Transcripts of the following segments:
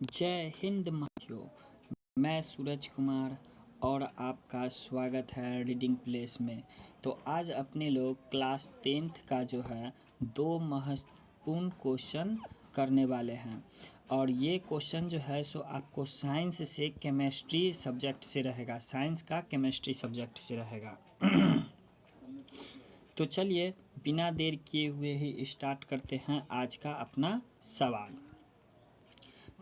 जय हिंद माहियो। मैं सूरज कुमार और आपका स्वागत है रीडिंग प्लेस में। तो आज अपने लोग क्लास 10th का जो है 2 महत्वपूर्ण क्वेश्चन करने वाले हैं। और ये क्वेश्चन जो है सो आपको साइंस से केमिस्ट्री सब्जेक्ट से रहेगा, साइंस का केमिस्ट्री सब्जेक्ट से रहेगा। तो चलिए बिना देर किए हुए ही स्टार्ट करते हैं आज का अपना सवाल।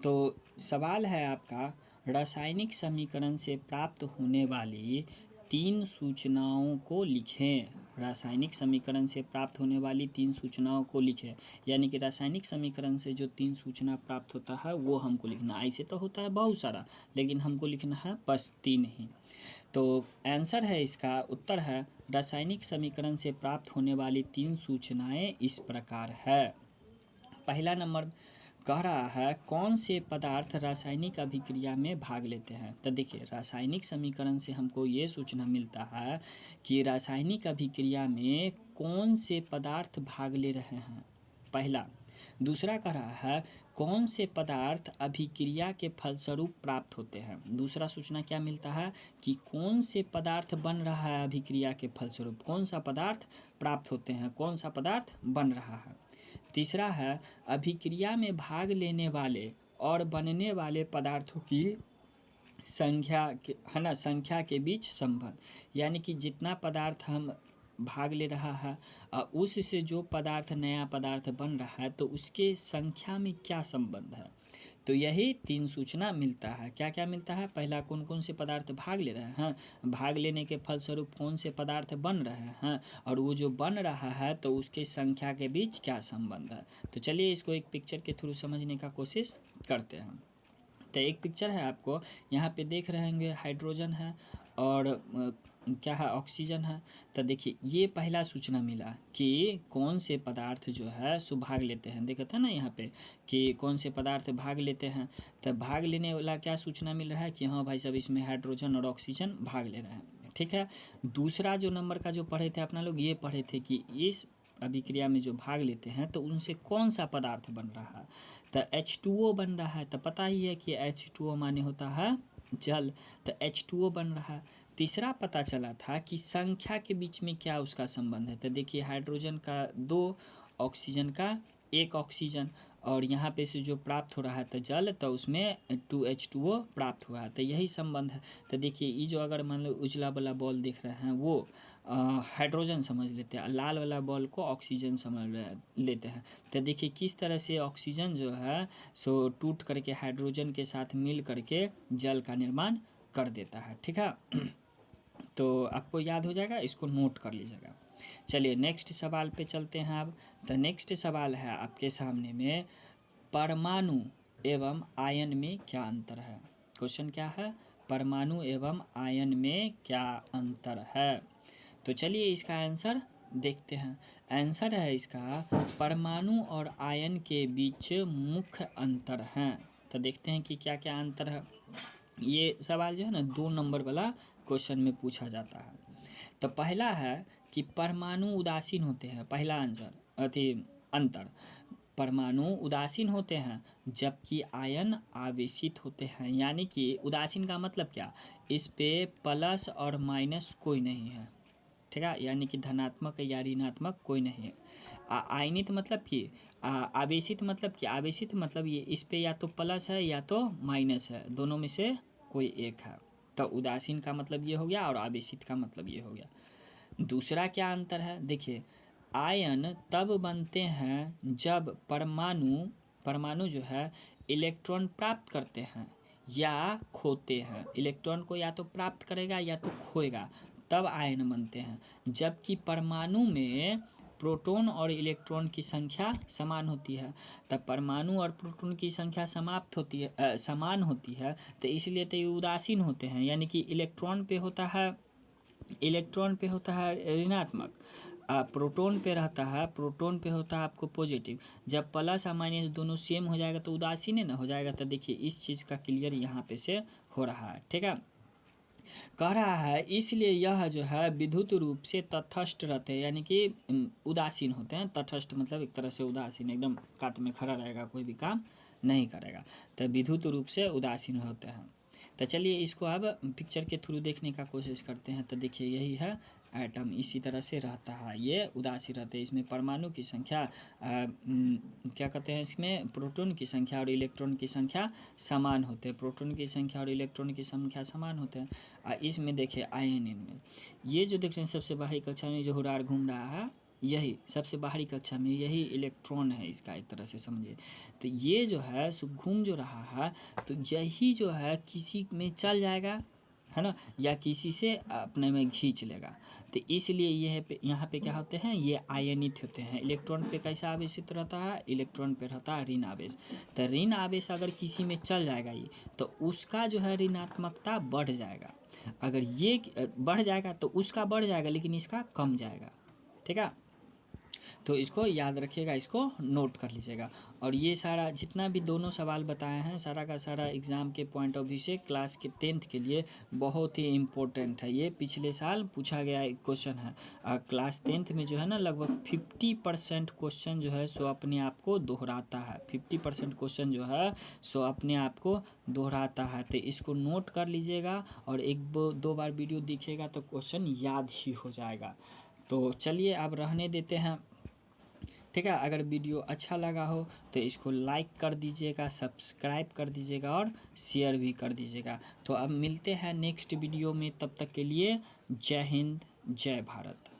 तो सवाल है आपका, रासायनिक समीकरण से प्राप्त होने वाली 3 सूचनाओं को लिखें। रासायनिक समीकरण से प्राप्त होने वाली 3 सूचनाओं को लिखें। यानी कि रासायनिक समीकरण से जो 3 सूचना प्राप्त होता है वो हमको लिखना। ऐसे तो होता है बहुत सारा, लेकिन हमको लिखना है बस 3 ही। तो आंसर है, इसका उत्तर है, रासायनिक समीकरण से प्राप्त होने वाली 3 सूचनाएं इस प्रकार है। पहला नंबर कह रहा है, कौन से पदार्थ रासायनिक अभिक्रिया में भाग लेते हैं। तो देखिए, रासायनिक समीकरण से हमको ये सूचना मिलता है कि रासायनिक अभिक्रिया में कौन से पदार्थ भाग ले रहे हैं, पहला। दूसरा कह रहा है, कौन से पदार्थ अभिक्रिया के फलस्वरूप प्राप्त होते हैं। दूसरा सूचना क्या मिलता है कि कौन से पदार्थ बन रहा है अभिक्रिया के फलस्वरूप, कौन सा पदार्थ प्राप्त होते हैं, कौन सा पदार्थ बन रहा है। तीसरा है, अभिक्रिया में भाग लेने वाले और बनने वाले पदार्थों की संख्या के, है ना, संख्या के बीच संबंध। यानी कि जितना पदार्थ हम भाग ले रहा है उससे जो पदार्थ नया पदार्थ बन रहा है तो उसके संख्या में क्या संबंध है। तो यही 3 सूचना मिलता है। क्या क्या मिलता है, पहला कौन कौन से पदार्थ भाग ले रहे हैं, भाग लेने के फलस्वरूप कौन से पदार्थ बन रहे हैं, और वो जो बन रहा है तो उसके संख्या के बीच क्या संबंध है। तो चलिए इसको एक पिक्चर के थ्रू समझने का कोशिश करते हैं। तो एक पिक्चर है, आपको यहाँ पे देख रहे होंगे, हाइड्रोजन है और क्या है, ऑक्सीजन है। तो देखिए ये पहला सूचना मिला कि कौन से पदार्थ जो है सो भाग लेते हैं। देखा था ना यहाँ पे कि कौन से पदार्थ भाग लेते हैं। तो भाग लेने वाला क्या सूचना मिल रहा है कि हाँ भाई साहब, इसमें हाइड्रोजन और ऑक्सीजन भाग ले रहे हैं। ठीक है। दूसरा जो नंबर का जो पढ़े थे अपना लोग, ये पढ़े थे कि इस अभिक्रिया में जो भाग लेते हैं तो उनसे कौन सा पदार्थ बन रहा है। तो H2O बन रहा है। तो पता ही है कि H2O माने होता है जल। तो H2O बन रहा है। तीसरा पता चला था कि संख्या के बीच में क्या उसका संबंध है। तो देखिए, हाइड्रोजन का 2, ऑक्सीजन का 1 ऑक्सीजन, और यहाँ पे से जो प्राप्त हो रहा है तो जल, तो उसमें 2H2O प्राप्त हुआ है। तो यही संबंध है। तो देखिए, ये जो अगर मान लो उजला वाला बॉल दिख रहे हैं वो हाइड्रोजन समझ लेते हैं, लाल वाला बॉल को ऑक्सीजन समझ लेते हैं। तो देखिए किस तरह से ऑक्सीजन जो है सो टूट करके हाइड्रोजन के साथ मिल करके जल का निर्माण कर देता है। ठीक है। तो आपको याद हो जाएगा, इसको नोट कर लीजिएगा। चलिए नेक्स्ट सवाल पे चलते हैं अब। तो नेक्स्ट सवाल है आपके सामने में, परमाणु एवं आयन में क्या अंतर है। क्वेश्चन क्या है, परमाणु एवं आयन में क्या अंतर है। तो चलिए इसका आंसर देखते हैं। आंसर है इसका, परमाणु और आयन के बीच मुख्य अंतर हैं। तो देखते हैं कि क्या क्या अंतर है। ये सवाल जो है ना 2 नंबर वाला क्वेश्चन में पूछा जाता है। तो पहला है कि परमाणु उदासीन होते हैं। पहला आंसर अंतर, परमाणु उदासीन होते हैं जबकि आयन आवेशित होते हैं। यानी कि उदासीन का मतलब क्या, इस पे प्लस और माइनस कोई नहीं है। ठीक है, यानी कि धनात्मक या ऋणात्मक कोई नहीं है। आयनित मतलब कि आवेशित मतलब कि, आवेशित मतलब ये इस पे या तो प्लस है या तो माइनस है, दोनों में से कोई एक है। तो उदासीन का मतलब ये हो गया और आवेशित का मतलब ये हो गया। दूसरा क्या अंतर है, देखिए, आयन तब बनते हैं जब परमाणु जो है इलेक्ट्रॉन प्राप्त करते हैं या खोते हैं। इलेक्ट्रॉन को या तो प्राप्त करेगा या तो खोएगा, तब आयन बनते हैं। जबकि परमाणु में प्रोटॉन और इलेक्ट्रॉन की संख्या समान होती है। तब परमाणु और प्रोटॉन की संख्या समान होती है, तो इसलिए तो ये उदासीन होते हैं। यानी कि इलेक्ट्रॉन पे होता है ऋणात्मक, प्रोटॉन पे होता है आपको पॉजिटिव। जब प्लस और माइनस दोनों सेम हो जाएगा तो उदासीन है ना हो जाएगा। तो देखिए इस चीज़ का क्लियर यहाँ पे से हो रहा है। ठीक है। कह रहा है इसलिए यह जो है विद्युत रूप से तटस्थ रहते हैं, यानी कि उदासीन होते हैं। तटस्थ मतलब एक तरह से उदासीन, एकदम कात में खड़ा रहेगा, कोई भी काम नहीं करेगा, तो विद्युत रूप से उदासीन होते हैं। तो चलिए इसको अब पिक्चर के थ्रू देखने का कोशिश करते हैं। तो देखिए यही है एटम, इसी तरह से रहता है, ये उदासीन रहते हैं। इसमें परमाणु की संख्या क्या कहते हैं, इसमें प्रोटॉन की संख्या और इलेक्ट्रॉन की संख्या समान होते हैं। प्रोटॉन की संख्या और इलेक्ट्रॉन की संख्या समान होते हैं। इसमें देखिए आयन में ये जो देख रहे हैं सबसे बाहरी कक्षा में जो हुरार घूम रहा है, यही सबसे बाहरी कक्षा में यही इलेक्ट्रॉन है इसका, एक तरह से समझिए। तो ये जो है सो घूम जो रहा है, तो यही जो है किसी में चल जाएगा, है ना, या किसी से अपने में खींच लेगा। तो इसलिए यह यहाँ पे क्या होते हैं, ये आयनित होते हैं। इलेक्ट्रॉन पे कैसा आवेशित रहता है, इलेक्ट्रॉन पे रहता है ऋण आवेश। तो ऋण आवेश अगर किसी में चल जाएगा ये, तो उसका जो है ऋणात्मकता बढ़ जाएगा। अगर ये बढ़ जाएगा तो उसका बढ़ जाएगा, लेकिन इसका कम जाएगा। ठीक है, तो इसको याद रखिएगा, इसको नोट कर लीजिएगा। और ये सारा जितना भी दोनों सवाल बताए हैं, सारा का सारा एग्ज़ाम के पॉइंट ऑफ व्यू से क्लास के 10th के लिए बहुत ही इम्पोर्टेंट है। ये पिछले साल पूछा गया एक क्वेश्चन है। क्लास 10th में जो है ना लगभग 50% क्वेश्चन जो है सो अपने आप को दोहराता है। 50% क्वेश्चन जो है सो अपने आप को दोहराता है। तो इसको नोट कर लीजिएगा, और एक दो बार वीडियो दिखेगा तो क्वेश्चन याद ही हो जाएगा। तो चलिए अब रहने देते हैं। ठीक है, अगर वीडियो अच्छा लगा हो तो इसको लाइक कर दीजिएगा, सब्सक्राइब कर दीजिएगा और शेयर भी कर दीजिएगा। तो अब मिलते हैं नेक्स्ट वीडियो में, तब तक के लिए जय हिंद, जय भारत।